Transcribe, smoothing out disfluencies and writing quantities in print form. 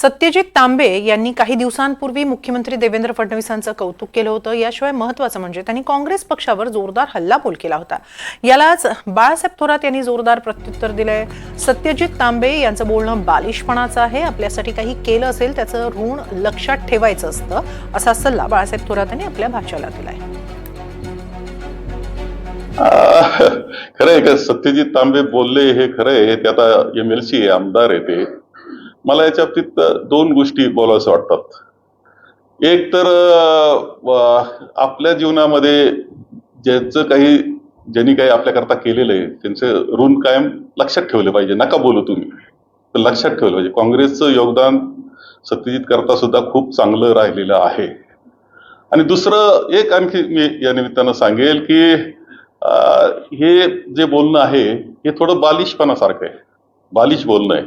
सत्यजित तांबे यांनी काही दिवसांपूर्वी मुख्यमंत्री देवेंद्र फडणवीसांचं कौतुक केलं होतं। याशिवाय महत्त्वाचं म्हणजे त्यांनी काँग्रेस पक्षावर जोरदार हल्लाबोल केला होता। यालाच बाळासाहेब थोरात यांनी जोरदार प्रत्युत्तर दिलंय। सत्यजित तांबे यांचं बोलणं बालिशपणाचं आहे, आपल्यासाठी काही केलं असेल त्याचं ऋण लक्षात ठेवायचं असतं, असा सल्ला बाळासाहेब थोरात यांनी आपल्या भाच्याला दिलाय। खरंय का सत्यजित तांबे बोलले हे खरंय, ते आता MLC आमदार आहे ते। मला याच्या बाबतीत दोन गोष्टी बोलाव्यास वाटतात। एक तर आपल्या जीवनामध्ये ज्यांनी काही आपल्याकरता केलेलं आहे त्यांचं ऋण कायम लक्षात ठेवलं पाहिजे, नका बोलू तुम्ही, तर लक्षात ठेवलं पाहिजे। काँग्रेसचं योगदान सत्यजित करता सुद्धा खूप चांगलं राहिलेलं आहे। आणि दुसरं एक आणखी मी या निमित्तानं सांगेल की हे जे बोलणं आहे हे थोडं बालिशपणासारखं आहे, बालिश बोलणं आहे।